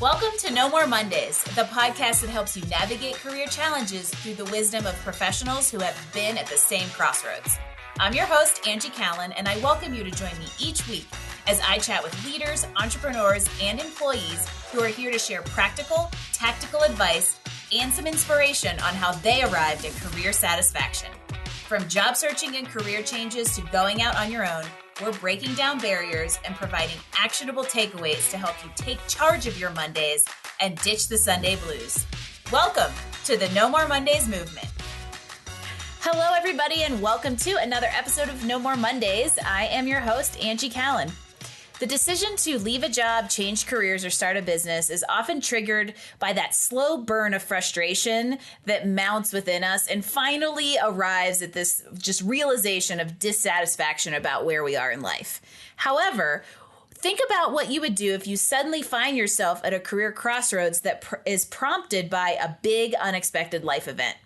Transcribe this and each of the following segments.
Welcome to No More Mondays, the podcast that helps you navigate career challenges through the wisdom of professionals who have been at the same crossroads. I'm your host, Angie Callan, and I welcome you to join me each week as I chat with leaders, entrepreneurs, and employees who are here to share practical, tactical advice and some inspiration on how they arrived at career satisfaction. From job searching and career changes to going out on your own, we're breaking down barriers and providing actionable takeaways to help you take charge of your Mondays and ditch the Sunday blues. Welcome to the No More Mondays movement. Hello, everybody, and welcome to another episode of No More Mondays. I am your host, Angie Callan. The decision to leave a job, change careers, or start a business is often triggered by that slow burn of frustration that mounts within us and finally arrives at this just realization of dissatisfaction about where we are in life. However, think about what you would do if you suddenly find yourself at a career crossroads that is prompted by a big unexpected life event.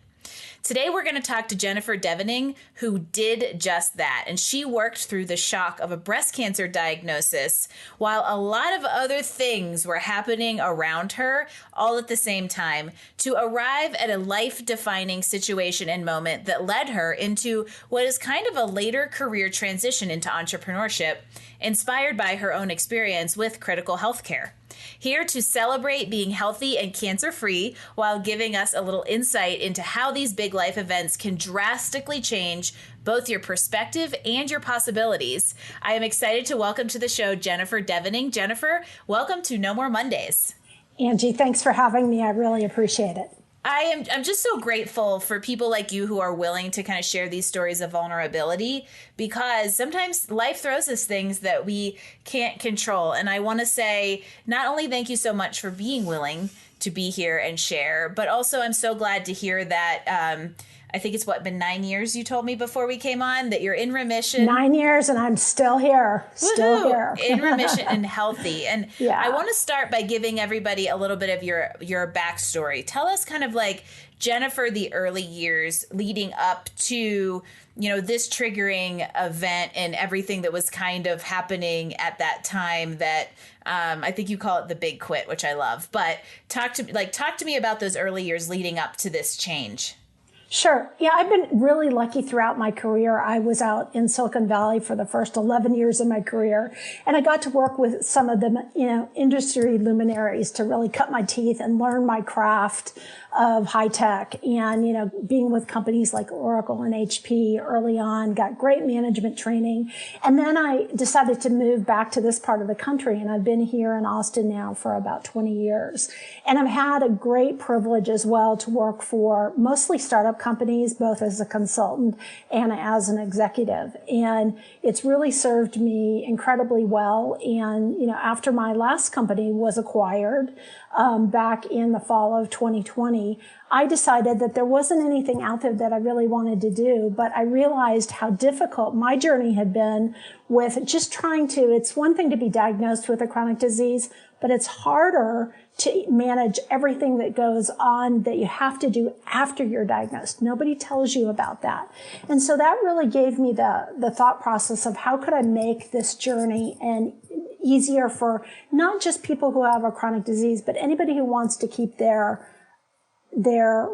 Today, we're going to talk to Jennifer Devening, who did just that. And she worked through the shock of a breast cancer diagnosis while a lot of other things were happening around her all at the same time to arrive at a life-defining situation and moment that led her into what is kind of a later career transition into entrepreneurship, inspired by her own experience with critical health care. Here to celebrate being healthy and cancer-free while giving us a little insight into how these big life events can drastically change both your perspective and your possibilities. I am excited to welcome to the show Jennifer Devening. Jennifer, welcome to No More Mondays. Angie, thanks for having me. I really appreciate it. I'm just so grateful for people like you who are willing to kind of share these stories of vulnerability, because sometimes life throws us things that we can't control. And I want to say not only thank you so much for being willing to be here and share, but also I'm so glad to hear that I think it's been 9 years you told me before we came on that you're in remission. 9 years and I'm still here. Still here. In remission and healthy. And yeah. I want to start by giving everybody a little bit of your backstory. Tell us kind of like Jennifer, the early years leading up to, this triggering event and everything that was kind of happening at that time that I think you call it the big quit, which I love. But talk to me about those early years leading up to this change. Sure. Yeah, I've been really lucky throughout my career. I was out in Silicon Valley for the first 11 years of my career, and I got to work with some of the, industry luminaries to really cut my teeth and learn my craft of high tech. And, being with companies like Oracle and HP early on, got great management training. And then I decided to move back to this part of the country, and I've been here in Austin now for about 20 years. And I've had a great privilege as well to work for mostly startup companies, both as a consultant and as an executive. And it's really served me incredibly well. And, after my last company was acquired, back in the fall of 2020, I decided that there wasn't anything out there that I really wanted to do, but I realized how difficult my journey had been with just it's one thing to be diagnosed with a chronic disease, but it's harder to manage everything that goes on that you have to do after you're diagnosed. Nobody tells you about that. And so that really gave me the thought process of how could I make this journey and easier for not just people who have a chronic disease, but anybody who wants to keep their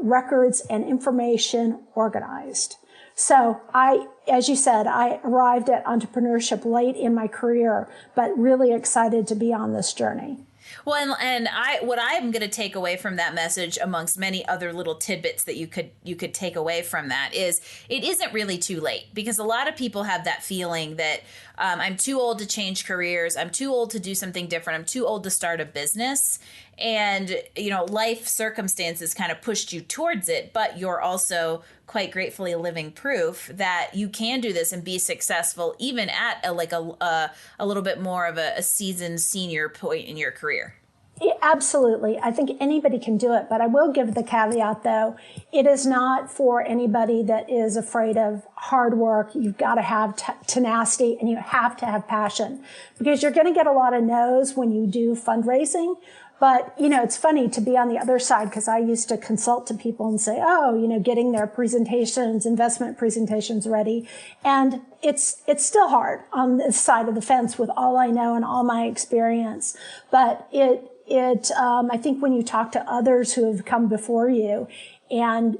records and information organized. So as you said, I arrived at entrepreneurship late in my career, but really excited to be on this journey. Well, what I'm going to take away from that message, amongst many other little tidbits that you could take away from that, is it isn't really too late, because a lot of people have that feeling that I'm too old to change careers, I'm too old to do something different, I'm too old to start a business, and life circumstances kind of pushed you towards it, but you're also quite gratefully living proof that you can do this and be successful even at a little bit more of a seasoned senior point in your career. Yeah, absolutely. I think anybody can do it, but I will give the caveat, though. It is not for anybody that is afraid of hard work. You've got to have tenacity and you have to have passion, because you're going to get a lot of no's when you do fundraising. But, it's funny to be on the other side, because I used to consult to people and say, getting their presentations, investment presentations ready. And it's still hard on this side of the fence with all I know and all my experience. But I think when you talk to others who have come before you and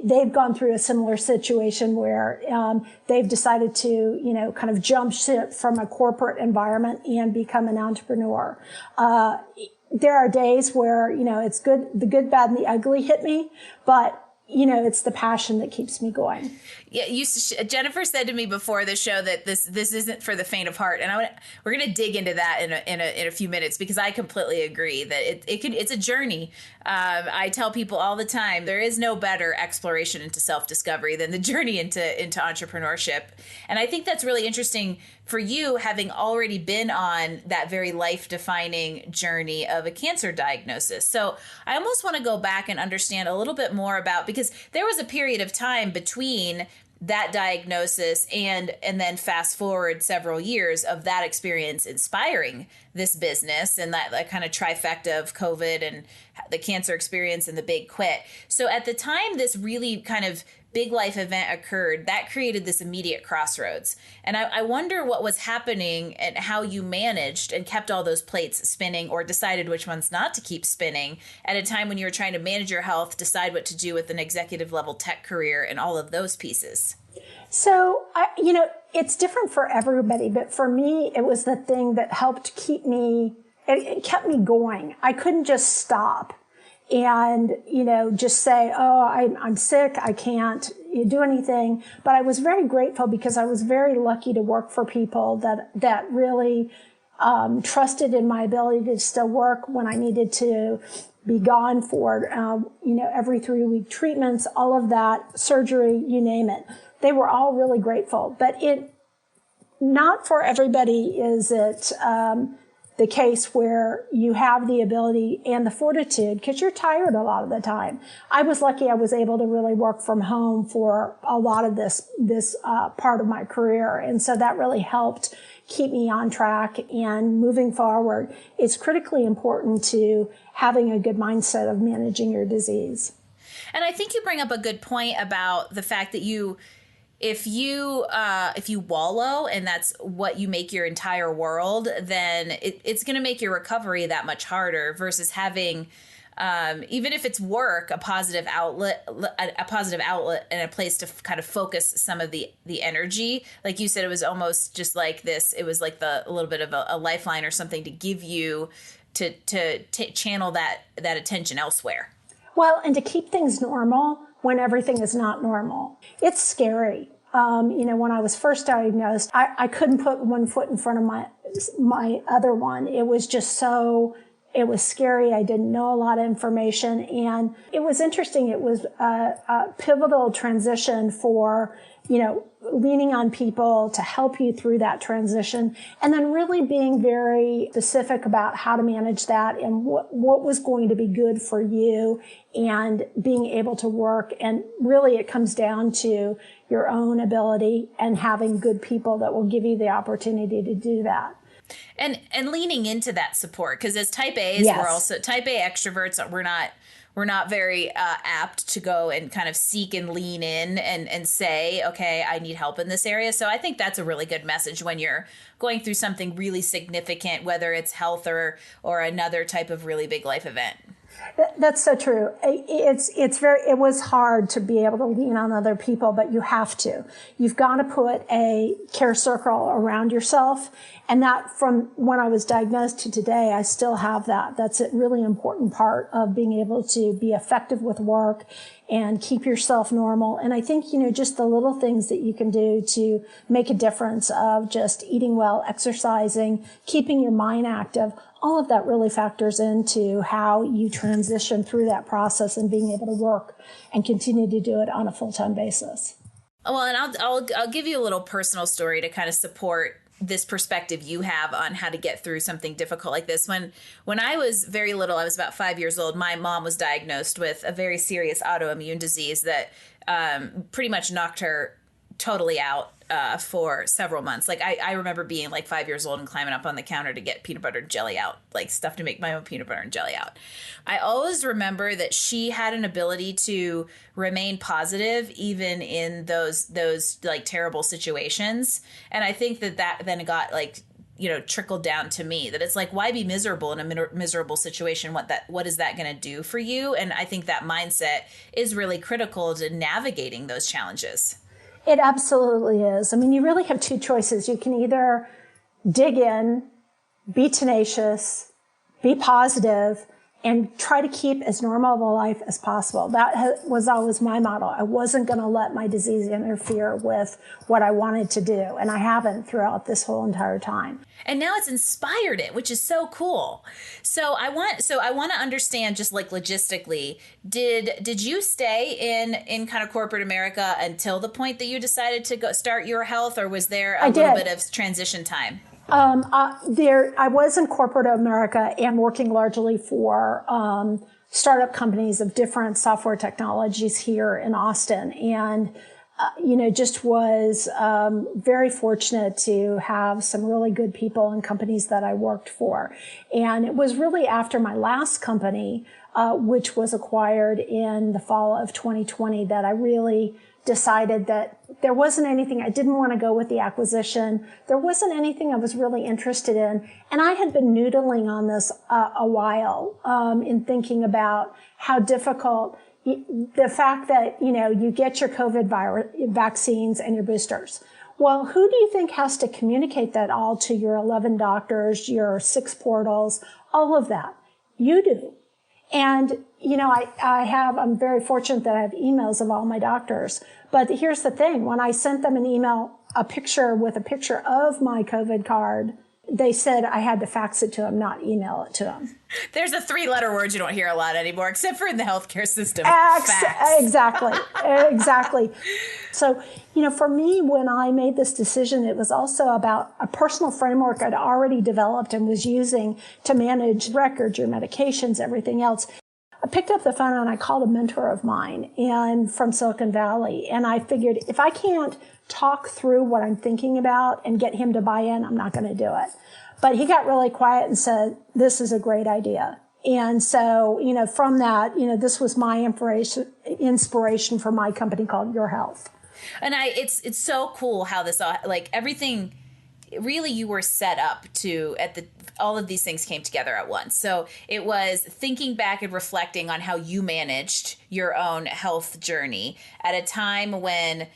they've gone through a similar situation where they've decided to, kind of jump ship from a corporate environment and become an entrepreneur. There are days where, it's good, the good, bad, and the ugly hit me, but it's the passion that keeps me going. Yeah, Jennifer said to me before the show that this isn't for the faint of heart, and we're going to dig into that in a few minutes, because I completely agree that it's a journey. I tell people all the time there is no better exploration into self-discovery than the journey into entrepreneurship, and I think that's really interesting for you, having already been on that very life-defining journey of a cancer diagnosis. So I almost want to go back and understand a little bit more about, because there was a period of time between that diagnosis and then fast forward several years of that experience inspiring this business, and that kind of trifecta of COVID and the cancer experience and the big quit. So at the time this really kind of big life event occurred, that created this immediate crossroads. And I wonder what was happening and how you managed and kept all those plates spinning, or decided which ones not to keep spinning at a time when you were trying to manage your health, decide what to do with an executive level tech career, and all of those pieces. So, it's different for everybody, but for me, it was the thing that helped keep me, it kept me going. I couldn't just stop and, just say, oh, I'm sick, I can't do anything. But I was very grateful, because I was very lucky to work for people that really trusted in my ability to still work when I needed to be gone for, every 3-week treatments, all of that, surgery, you name it. They were all really grateful. But not for everybody is it the case where you have the ability and the fortitude, because you're tired a lot of the time. I was lucky I was able to really work from home for a lot of this part of my career. And so that really helped keep me on track and moving forward. It's critically important to having a good mindset of managing your disease. And I think you bring up a good point about the fact that if you wallow and that's what you make your entire world, then it's going to make your recovery that much harder, versus having, even if it's work, a positive outlet and a place to kind of focus some of the energy. Like you said, it was almost just like this. It was like a little bit of a lifeline or something to give you to channel that attention elsewhere. Well, and to keep things normal when everything is not normal. It's scary. When I was first diagnosed, I couldn't put one foot in front of my other one. It was just it was scary. I didn't know a lot of information, and it was interesting. It was a pivotal transition for, leaning on people to help you through that transition, and then really being very specific about how to manage that and what was going to be good for you, and being able to work. And really it comes down to your own ability and having good people that will give you the opportunity to do that. And leaning into that support, because as type A's, yes, we're also type A extroverts. We're not very apt to go and kind of seek and lean in and say, okay, I need help in this area. So I think that's a really good message when you're going through something really significant, whether it's health or another type of really big life event. That's so true. It was hard to be able to lean on other people, but you have to. You've got to put a care circle around yourself. And that, from when I was diagnosed to today, I still have that. That's a really important part of being able to be effective with work and keep yourself normal. And I think, just the little things that you can do to make a difference, of just eating well, exercising, keeping your mind active, all of that really factors into how you transition through that process and being able to work and continue to do it on a full-time basis. Well, and I'll give you a little personal story to kind of support this perspective you have on how to get through something difficult like this. When I was very little, I was about 5 years old, my mom was diagnosed with a very serious autoimmune disease that pretty much knocked her totally out for several months. Like I remember being like 5 years old and climbing up on the counter to get peanut butter and jelly out, like stuff to make my own peanut butter and jelly out. I always remember that she had an ability to remain positive even in those like terrible situations. And I think that then got like trickled down to me, that it's like, why be miserable in a miserable situation? What is that going to do for you? And I think that mindset is really critical to navigating those challenges. It absolutely is. I mean, you really have two choices. You can either dig in, be tenacious, be positive, and try to keep as normal of a life as possible. That was always my model. I wasn't going to let my disease interfere with what I wanted to do. And I haven't throughout this whole entire time. And now it's inspired it, which is so cool. So I want to understand, just like logistically, did you stay in kind of corporate America until the point that you decided to go start Your Health, or was there a little bit of transition time? I was in corporate America and working largely for startup companies of different software technologies here in Austin, and just was very fortunate to have some really good people and companies that I worked for. And it was really after my last company, which was acquired in the fall of 2020, that I really decided that there wasn't anything. I didn't want to go with the acquisition. There wasn't anything I was really interested in. And I had been noodling on this a while in thinking about how difficult the fact that, you get your COVID vaccines and your boosters. Well, who do you think has to communicate that all to your 11 doctors, your 6 portals, all of that? You do. And, I'm very fortunate that I have emails of all my doctors. But here's the thing. When I sent them an email, a picture of my COVID card, they said I had to fax it to them, not email it to them. There's a 3-letter word you don't hear a lot anymore, except for in the healthcare system. Exactly. Exactly. So, for me, when I made this decision, it was also about a personal framework I'd already developed and was using to manage records, your medications, everything else. I picked up the phone and I called a mentor of mine and from Silicon Valley. And I figured if I can't talk through what I'm thinking about and get him to buy in, I'm not going to do it. But he got really quiet and said, this is a great idea. And so, from that, this was my inspiration for my company called Your Health. And it's so cool how this, everything, really you were set up to, all of these things came together at once. So it was thinking back and reflecting on how you managed your own health journey at a time when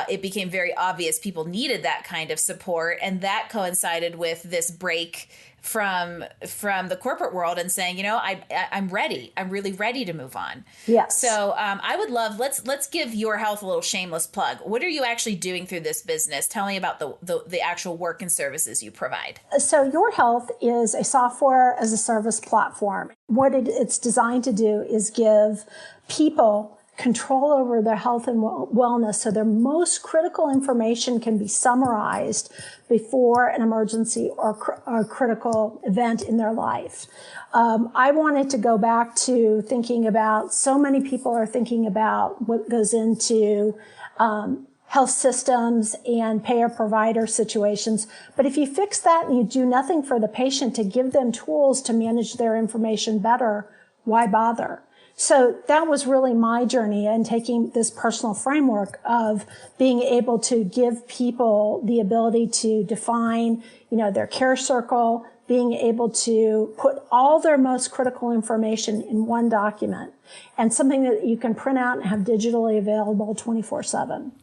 it became very obvious people needed that kind of support. And that coincided with this break from the corporate world and saying, I'm ready. I'm really ready to move on. Yes. So I would love, let's give Your Health a little shameless plug. What are you actually doing through this business? Tell me about the actual work and services you provide. So Your Health is a software as a service platform. What it's designed to do is give people control over their health and wellness, so their most critical information can be summarized before an emergency or a critical event in their life. I wanted to go back to thinking about, so many people are thinking about what goes into health systems and payer-provider situations. But if you fix that and you do nothing for the patient to give them tools to manage their information better, why bother? So that was really my journey in taking this personal framework of being able to give people the ability to define, their care circle, being able to put all their most critical information in one document, and something that you can print out and have digitally available 24/7.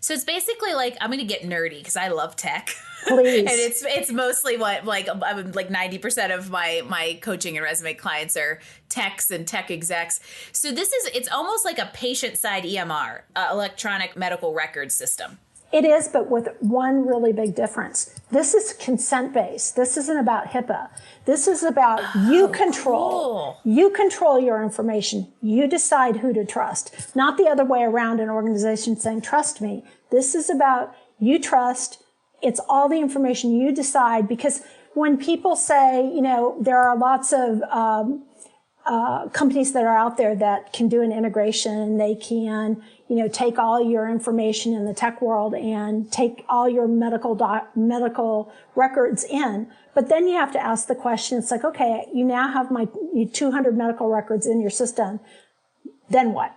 So it's basically I'm going to get nerdy because I love tech. Please. And it's mostly what 90% of my coaching and resume clients are techs and tech execs. So it's almost like a patient side EMR, electronic medical record system. It is, but with one really big difference. This is consent-based. This isn't about HIPAA. This is about you control. Cool. You control your information. You decide who to trust. Not the other way around, an organization saying, trust me. This is about you trust. It's all the information you decide, because when people say, there are lots of companies that are out there that can do an integration. They can, take all your information in the tech world and take all your medical records in. But then you have to ask the question. It's like, okay, you now have my 200 medical records in your system. Then what?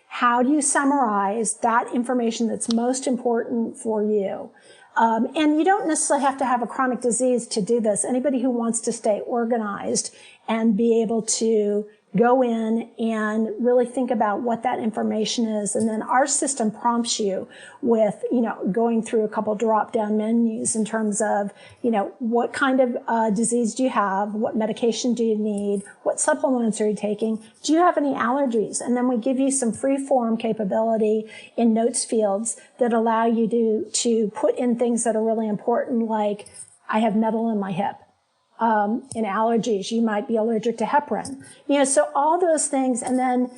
How do you summarize that information that's most important for you? And you don't necessarily have to have a chronic disease to do this. Anybody who wants to stay organized and be able to go in and really think about what that information is. And then our system prompts you with, going through a couple drop-down menus in terms of, what kind of disease do you have? What medication do you need? What supplements are you taking? Do you have any allergies? And then we give you some free-form capability in notes fields that allow you to put in things that are really important, like I have metal in my hip. In allergies, you might be allergic to heparin. So all those things, and then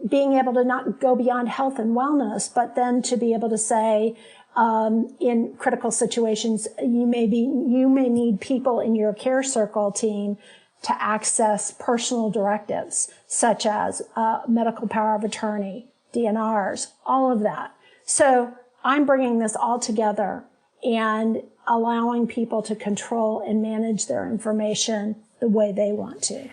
being able to not go beyond health and wellness, but then to be able to say, in critical situations, you may need people in your care circle team to access personal directives, such as medical power of attorney, DNRs, all of that. So I'm bringing this all together and allowing people to control and manage their information the way they want to.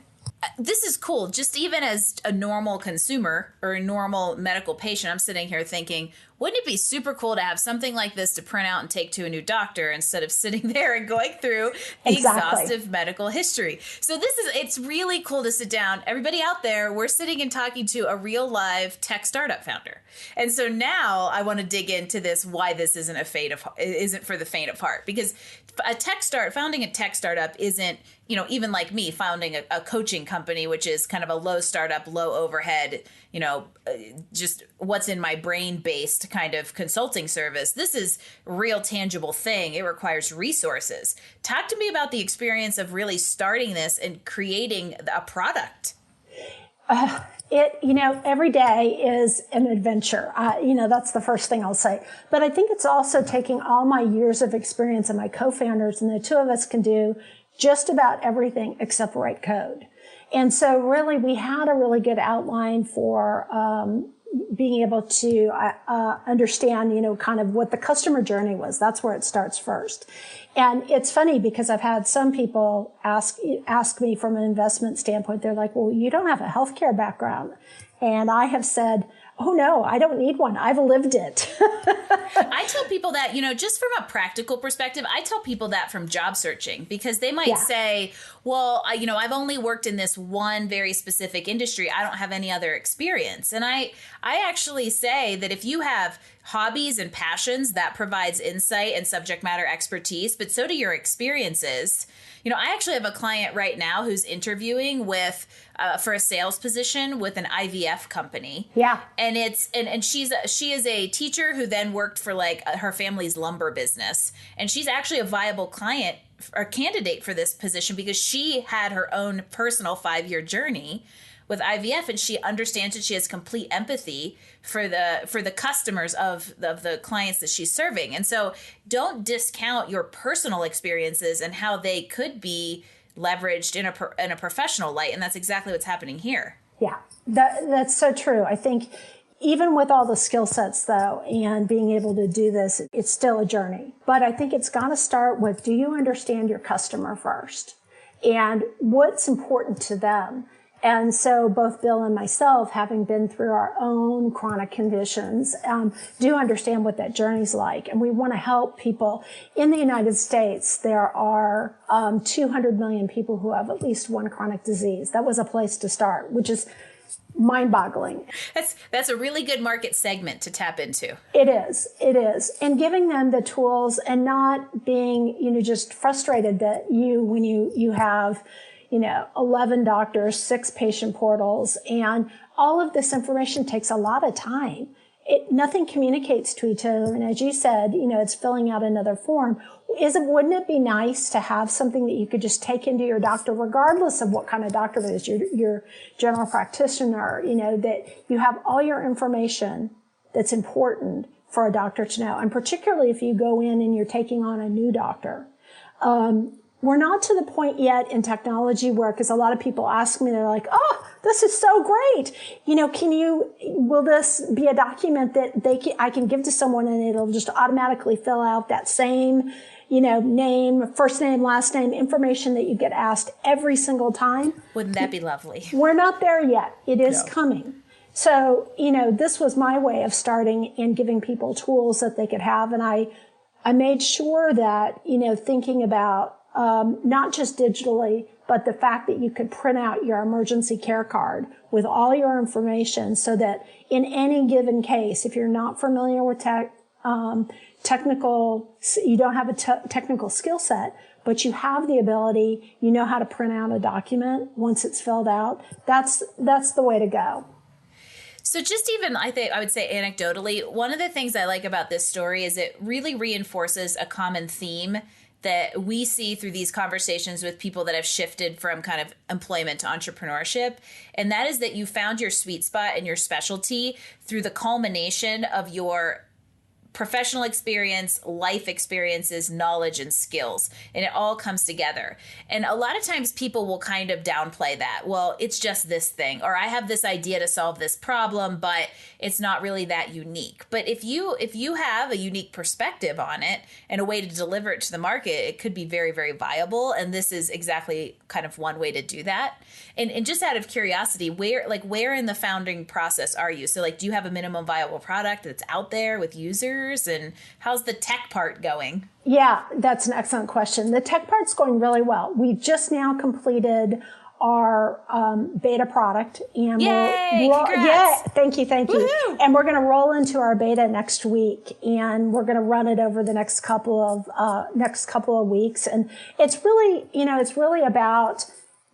This is cool. Just even as a normal consumer or a normal medical patient, I'm sitting here thinking, wouldn't it be super cool to have something like this to print out and take to a new doctor instead of sitting there and going through the exhaustive medical history? So it's really cool to sit down. Everybody out there, we're sitting and talking to a real live tech startup founder. And so now I want to dig into this, why this isn't for the faint of heart, because founding a tech startup isn't, even like me founding a coaching company, which is kind of a low startup, low overhead, just what's in my brain based kind of consulting service. This is a real tangible thing. It requires resources. Talk to me about the experience of really starting this and creating a product. Every day is an adventure. That's the first thing I'll say. But I think it's also taking all my years of experience and my co-founders, and the two of us can do just about everything except write code. And so really we had a really good outline for being able to understand, kind of what the customer journey was. That's where it starts first. And it's funny because I've had some people ask me from an investment standpoint. They're like, well, you don't have a healthcare background. And I have said, oh, no, I don't need one. I've lived it. I tell people that, just from a practical perspective, I tell people that from job searching, because they might say, well, I've only worked in this one very specific industry. I don't have any other experience. And I actually say that if you have hobbies and passions, that provides insight and subject matter expertise, but so do your experiences. I actually have a client right now who's interviewing for a sales position with an IVF company. Yeah. And she is a teacher who then worked for her family's lumber business. And she's actually a viable client or candidate for this position because she had her own personal 5-year journey with IVF, and she understands that she has complete empathy for the customers of the clients that she's serving. And so don't discount your personal experiences and how they could be leveraged in a professional light. And that's exactly what's happening here. Yeah, that's so true. I think even with all the skill sets, though, and being able to do this, it's still a journey. But I think it's got to start with, do you understand your customer first? And what's important to them? And so both Bill and myself, having been through our own chronic conditions, do understand what that journey's like. And we want to help people. In the United States, there are 200 million people who have at least one chronic disease. That was a place to start, which is mind-boggling. That's a really good market segment to tap into. It is. And giving them the tools and not being, just frustrated that when you have 11 doctors, 6 patient portals, and all of this information takes a lot of time. Nothing communicates to each other. And as you said, it's filling out another form. Wouldn't it be nice to have something that you could just take into your doctor, regardless of what kind of doctor it is, your general practitioner, that you have all your information that's important for a doctor to know. And particularly if you go in and you're taking on a new doctor. We're not to the point yet in technology where, because a lot of people ask me, they're like, oh, this is so great. Will this be a document that I can give to someone and it'll just automatically fill out that same, name, first name, last name, information that you get asked every single time? Wouldn't that be lovely? We're not there yet. It is coming. So, this was my way of starting and giving people tools that they could have. And I I made sure that, thinking about not just digitally, but the fact that you could print out your emergency care card with all your information so that in any given case, if you're not familiar with technical, you don't have a technical skill set, but you have the ability, you know how to print out a document once it's filled out. That's the way to go. So just even, I think I would say anecdotally, one of the things I like about this story is it really reinforces a common theme that we see through these conversations with people that have shifted from kind of employment to entrepreneurship. And that is that you found your sweet spot and your specialty through the culmination of your professional experience, life experiences, knowledge, and skills. And it all comes together. And a lot of times people will kind of downplay that. Well, it's just this thing, or I have this idea to solve this problem, but it's not really that unique. But if you have a unique perspective on it and a way to deliver it to the market, it could be very, very viable. And this is exactly kind of one way to do that. And just out of curiosity, where in the founding process are you? So like, do you have a minimum viable product that's out there with users? And how's the tech part going? Yeah, that's an excellent question. The tech part's going really well. We just now completed our beta product, and thank you. Woo-hoo! And we're going to roll into our beta next week, and we're going to run it over the next couple of weeks. And it's really about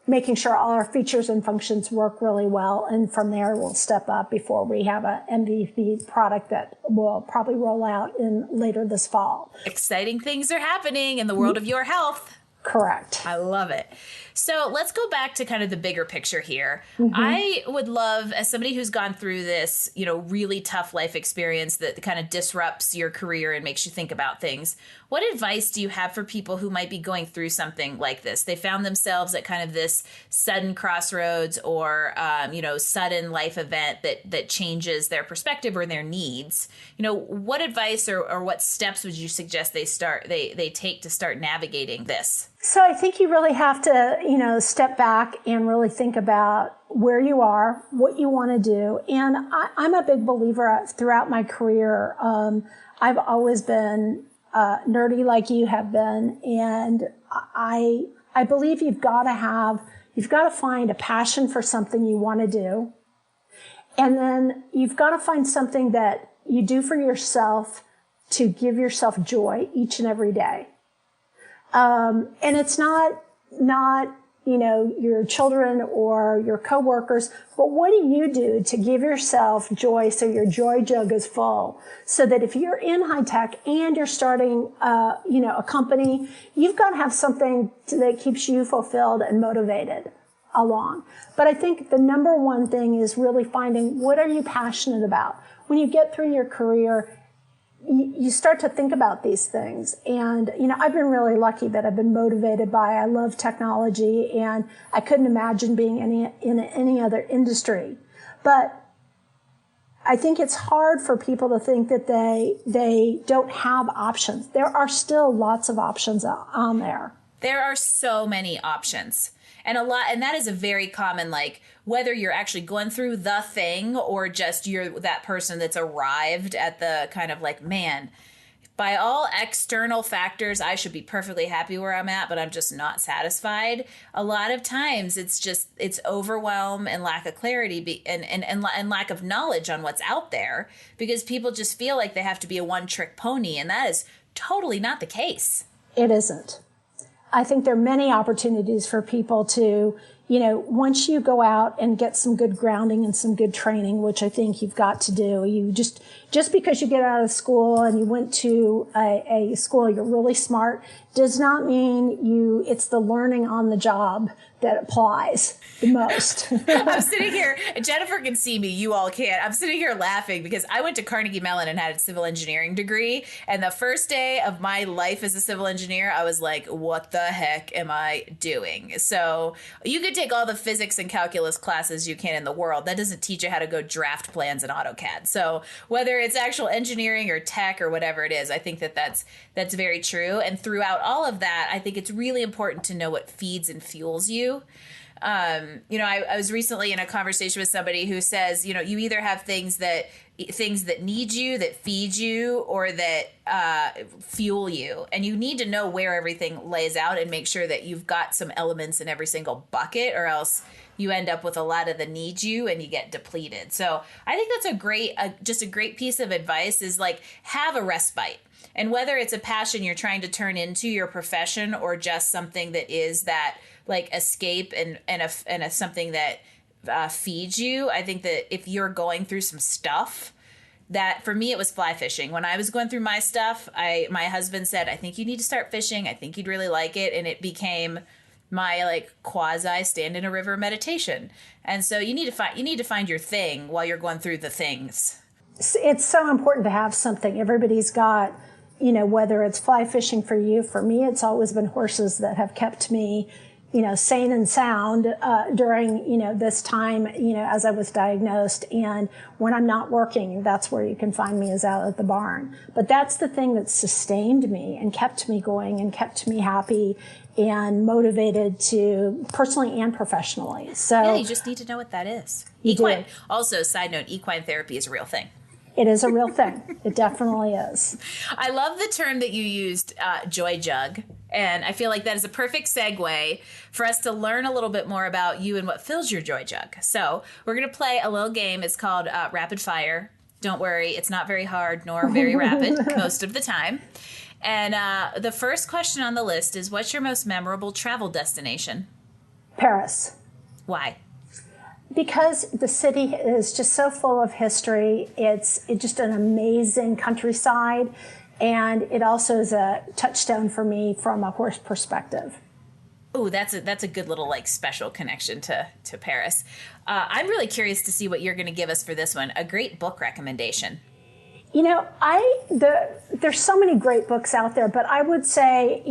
making sure all our features and functions work really well. And from there, we'll step up before we have a MVP product that will probably roll out later this fall. Exciting things are happening in the world of your health. Correct. I love it. So let's go back to kind of the bigger picture here. Mm-hmm. I would love, as somebody who's gone through this, really tough life experience that kind of disrupts your career and makes you think about things, what advice do you have for people who might be going through something like this? They found themselves at kind of this sudden crossroads or, sudden life event that changes their perspective or their needs. What advice or what steps would you suggest they take to start navigating this? So I think you really have to, step back and really think about where you are, what you want to do. And I'm a big believer throughout my career. I've always been nerdy like you have been. And I believe you've got to find a passion for something you want to do. And then you've got to find something that you do for yourself to give yourself joy each and every day. And it's not, your children or your coworkers, but what do you do to give yourself joy so your joy jug is full? So that if you're in high tech and you're starting, a company, you've got to have something that keeps you fulfilled and motivated along. But I think the number one thing is really finding what are you passionate about? When you get through your career, you start to think about these things. And, I've been really lucky that I've been motivated I love technology, and I couldn't imagine being in any other industry. But I think it's hard for people to think that they don't have options. There are still lots of options on there. There are so many options. And that is a very common, whether you're actually going through the thing or just you're that person that's arrived at the kind of man, by all external factors, I should be perfectly happy where I'm at, but I'm just not satisfied. A lot of times it's overwhelm and lack of clarity and lack of knowledge on what's out there, because people just feel like they have to be a one-trick pony. And that is totally not the case. It isn't. I think there are many opportunities for people to, once you go out and get some good grounding and some good training, which I think you've got to do, you just because you get out of school and you went to a school, you're really smart, does not mean it's the learning on the job that applies the most. I'm sitting here, Jennifer can see me, you all can't. I'm sitting here laughing because I went to Carnegie Mellon and had a civil engineering degree. And the first day of my life as a civil engineer, I was like, what the heck am I doing? So you could take all the physics and calculus classes you can in the world. That doesn't teach you how to go draft plans in AutoCAD. So whether it's actual engineering or tech or whatever it is, I think that's very true. And throughout all of that, I think it's really important to know what feeds and fuels you. I was recently in a conversation with somebody who says, you either have things that need you, that feed you, or that fuel you. And you need to know where everything lays out and make sure that you've got some elements in every single bucket, or else you end up with a lot of the need you and you get depleted. So I think that's just a great piece of advice, is like, have a respite. And whether it's a passion you're trying to turn into your profession, or just something that is that like escape and something that feeds you. I think that if you're going through some stuff, that for me, it was fly fishing. When I was going through my stuff, my husband said, I think you need to start fishing. I think you'd really like it. And it became my like quasi stand in a river meditation. And so you need to find your thing while you're going through the things. It's so important to have something. Everybody's got, whether it's fly fishing for you, for me, it's always been horses that have kept me sane and sound during, this time, as I was diagnosed. And when I'm not working, that's where you can find me, is out at the barn. But that's the thing that sustained me and kept me going and kept me happy and motivated to personally and professionally. So yeah, you just need to know what that is. Equine. Also, side note, equine therapy is a real thing. It is a real thing. It definitely is. I love the term that you used, joy jug. And I feel like that is a perfect segue for us to learn a little bit more about you and what fills your joy jug. So we're going to play a little game. It's called Rapid Fire. Don't worry, it's not very hard nor very rapid most of the time. And the first question on the list is, what's your most memorable travel destination? Paris. Why? Because the city is just so full of history. It's just an amazing countryside. And it also is a touchstone for me from a horse perspective. Oh, that's a good little like special connection to Paris. I'm really curious to see what you're going to give us for this one. A great book recommendation. There's so many great books out there, but I would say,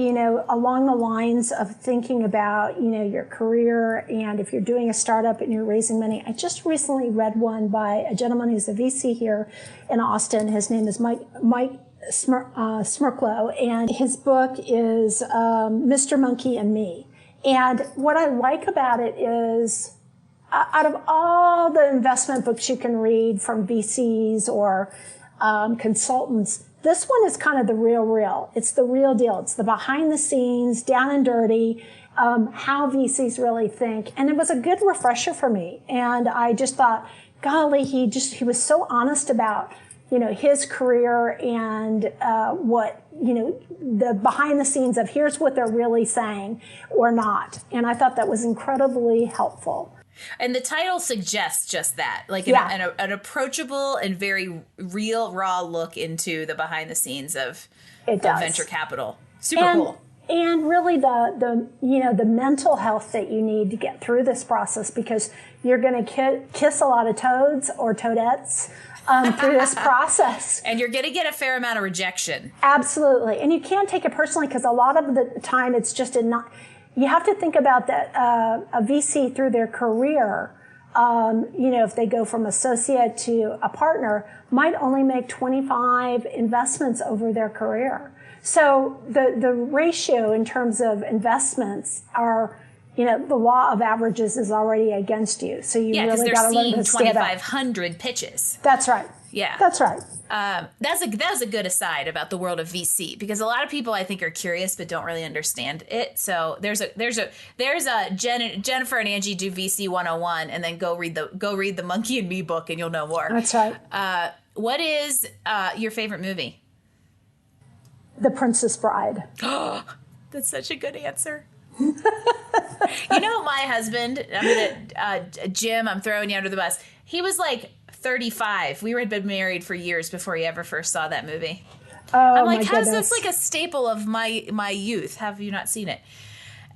along the lines of thinking about, your career, and if you're doing a startup and you're raising money. I just recently read one by a gentleman who's a VC here in Austin. His name is Mike Smirklo, and his book is Mr. Monkey and Me. And what I like about it is, out of all the investment books you can read from VCs or consultants, this one is kind of the real. It's the real deal. It's the behind the scenes, down and dirty, how VCs really think. And it was a good refresher for me. And I just thought, golly, he was so honest about, his career and what, the behind the scenes of here's what they're really saying or not. And I thought that was incredibly helpful. And the title suggests just that, like an approachable and very real, raw look into the behind the scenes of venture capital. Super cool. And really the mental health that you need to get through this process, because you're going to kiss a lot of toads or toadettes through this process. And you're going to get a fair amount of rejection. Absolutely. And you can't take it personally, because a lot of the time it's just you have to think about that a VC through their career, if they go from associate to a partner, might only make 25 investments over their career. So the ratio in terms of investments are, the law of averages is already against you. So you really got to learn to stand up. 2,500 pitches. That's right. Yeah. That's right. That was a good aside about the world of VC, because a lot of people I think are curious but don't really understand it. So there's a Jennifer and Angie do VC 101, and then go read the Monkey and Me book and you'll know more. That's right. What is your favorite movie? The Princess Bride. That's such a good answer. My husband, Jim, I'm throwing you under the bus. He was like 35. We had been married for years before he ever first saw that movie. Oh, I'm like, my how's goodness. this like a staple of my youth? Have you not seen it?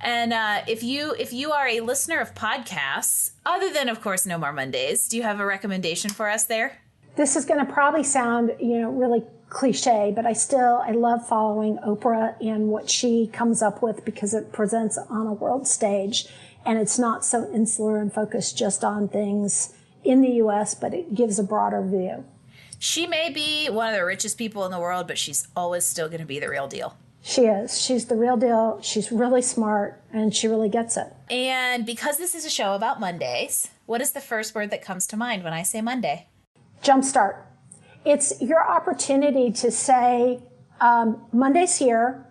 And if you are a listener of podcasts, other than of course No More Mondays, do you have a recommendation for us there? This is going to probably sound, really cliche, but I love following Oprah and what she comes up with, because it presents on a world stage, and it's not so insular and focused just on things in the U.S., but it gives a broader view. She may be one of the richest people in the world, but she's always still going to be the real deal. She is. She's the real deal. She's really smart, and she really gets it. And because this is a show about Mondays, what is the first word that comes to mind when I say Monday? Jumpstart. It's your opportunity to say, Monday's here.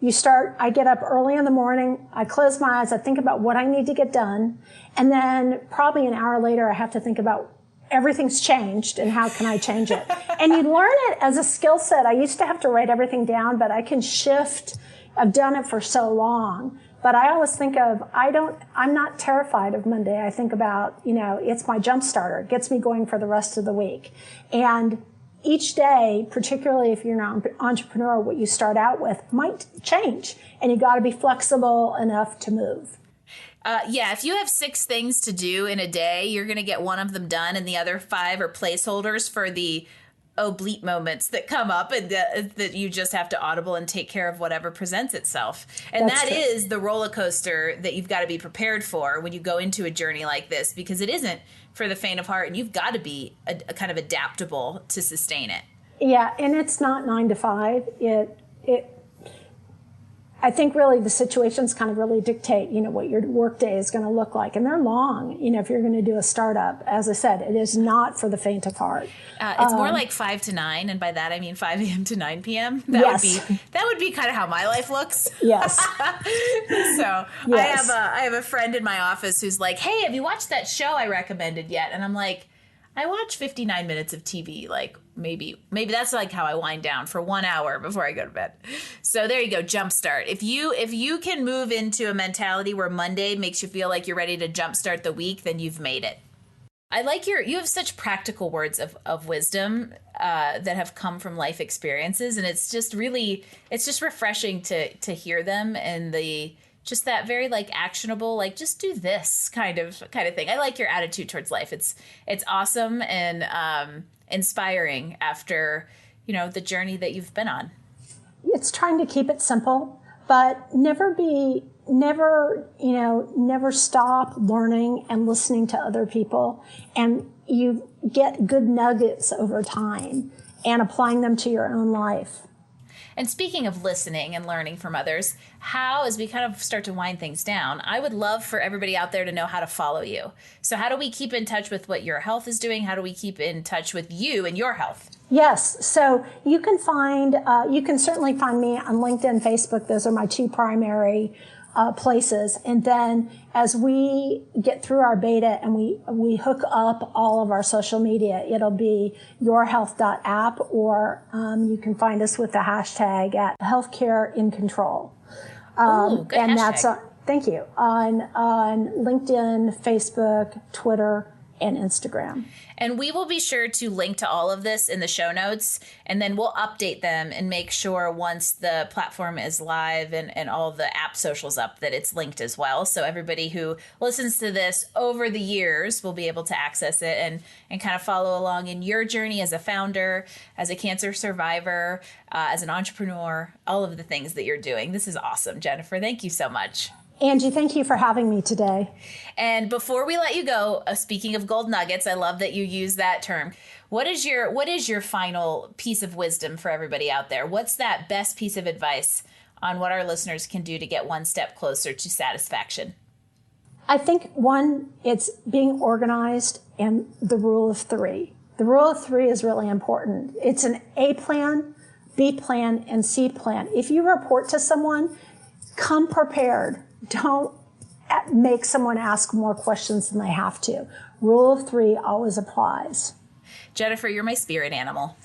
You start, I get up early in the morning, I close my eyes, I think about what I need to get done, and then probably an hour later I have to think about everything's changed and how can I change it. And you learn it as a skill set. I used to have to write everything down, but I can shift. I've done it for so long. But I always think of, I'm not terrified of Monday. I think about, it's my jump starter. It gets me going for the rest of the week. And each day, particularly if you're an entrepreneur, what you start out with might change, and you got to be flexible enough to move. If you have 6 things to do in a day, you're going to get one of them done, and the other 5 are placeholders for the oblique moments that come up, and that you just have to audible and take care of whatever presents itself. And that is the roller coaster that you've got to be prepared for when you go into a journey like this, because it isn't for the faint of heart, and you've got to be a kind of adaptable to sustain it. Yeah, and it's not 9 to 5. I think really the situations kind of really dictate, what your work day is going to look like. And they're long, if you're going to do a startup. As I said, it is not for the faint of heart. It's more like 5 to 9. And by that, I mean 5 a.m. to 9 p.m. That would be kind of how my life looks. Yes. So yes. I have a friend in my office who's like, hey, have you watched that show I recommended yet? And I'm like, I watch 59 minutes of TV, like maybe that's like how I wind down for 1 hour before I go to bed. So there you go, jumpstart. If you can move into a mentality where Monday makes you feel like you're ready to jumpstart the week, then you've made it. I like you have such practical words of wisdom that have come from life experiences, and it's just refreshing to hear them, and just that very actionable, just do this kind of thing. I like your attitude towards life. It's awesome and inspiring after, the journey that you've been on. It's trying to keep it simple, but never stop learning and listening to other people. And you get good nuggets over time and applying them to your own life. And speaking of listening and learning from others, as we kind of start to wind things down, I would love for everybody out there to know how to follow you. So how do we keep in touch with what your health is doing? How do we keep in touch with you and your health? Yes. So you can certainly find me on LinkedIn, Facebook. Those are my 2 primary places. And then as we get through our beta and we hook up all of our social media, it'll be yourhealth.app, or you can find us with the hashtag at healthcare in control. Ooh, good and hashtag. that's thank you on LinkedIn, Facebook, Twitter, and Instagram. And we will be sure to link to all of this in the show notes, and then we'll update them and make sure once the platform is live and all the app socials up that it's linked as well. So everybody who listens to this over the years will be able to access it and kind of follow along in your journey as a founder, as a cancer survivor, as an entrepreneur, all of the things that you're doing. This is awesome, Jennifer. Thank you so much. Angie, thank you for having me today. And before we let you go, speaking of gold nuggets, I love that you use that term. What is your final piece of wisdom for everybody out there? What's that best piece of advice on what our listeners can do to get one step closer to satisfaction? I think it's being organized and the rule of 3. The rule of 3 is really important. It's an A plan, B plan, and C plan. If you report to someone, come prepared. Don't make someone ask more questions than they have to. Rule of 3 always applies. Jennifer, you're my spirit animal.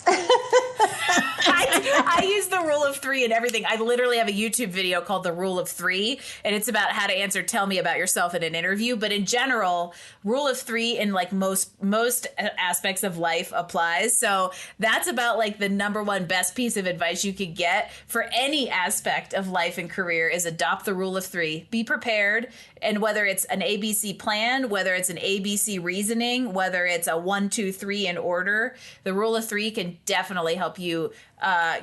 I use the rule of 3 in everything. I literally have a YouTube video called The Rule of 3, and it's about how to answer tell me about yourself in an interview. But in general, rule of 3 in most aspects of life applies. So that's about the number one best piece of advice you could get for any aspect of life and career is adopt the rule of 3. Be prepared. And whether it's an ABC plan, whether it's an ABC reasoning, whether it's a 1, 2, 3 in order, the rule of 3 can definitely help you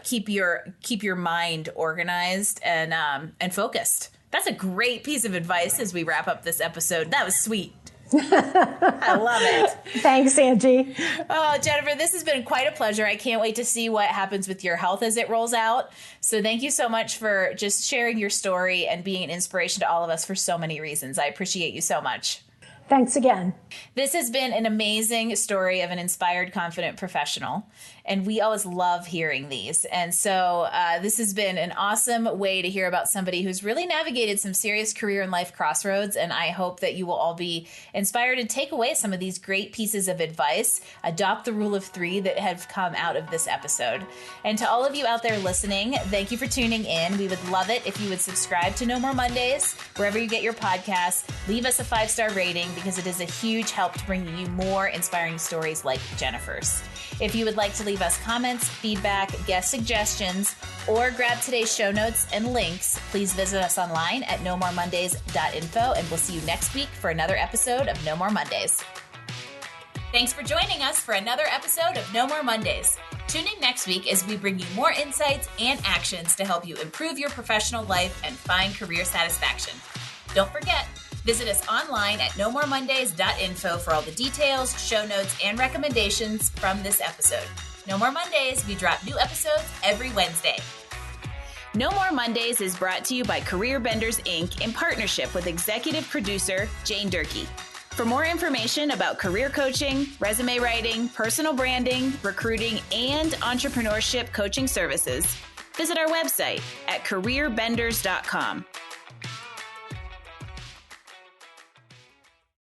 keep your mind organized and focused. That's a great piece of advice as we wrap up this episode. That was sweet. I love it. Thanks, Angie. Oh, Jennifer, this has been quite a pleasure. I can't wait to see what happens with your health as it rolls out. So thank you so much for just sharing your story and being an inspiration to all of us for so many reasons. I appreciate you so much. Thanks again. This has been an amazing story of an inspired, confident professional, and we always love hearing these. And so this has been an awesome way to hear about somebody who's really navigated some serious career and life crossroads, and I hope that you will all be inspired and take away some of these great pieces of advice, adopt the rule of 3 that have come out of this episode. And to all of you out there listening, thank you for tuning in. We would love it if you would subscribe to No More Mondays, wherever you get your podcasts. Leave us a 5-star rating, because it is a huge help to bringing you more inspiring stories like Jennifer's. If you would like to leave us comments, feedback, guest suggestions, or grab today's show notes and links, please visit us online at nomoremondays.info, and we'll see you next week for another episode of No More Mondays. Thanks for joining us for another episode of No More Mondays. Tune in next week as we bring you more insights and actions to help you improve your professional life and find career satisfaction. Don't forget, visit us online at nomoremondays.info for all the details, show notes, and recommendations from this episode. No More Mondays, we drop new episodes every Wednesday. No More Mondays is brought to you by Career Benders, Inc. in partnership with executive producer Jane Durkee. For more information about career coaching, resume writing, personal branding, recruiting, and entrepreneurship coaching services, visit our website at careerbenders.com.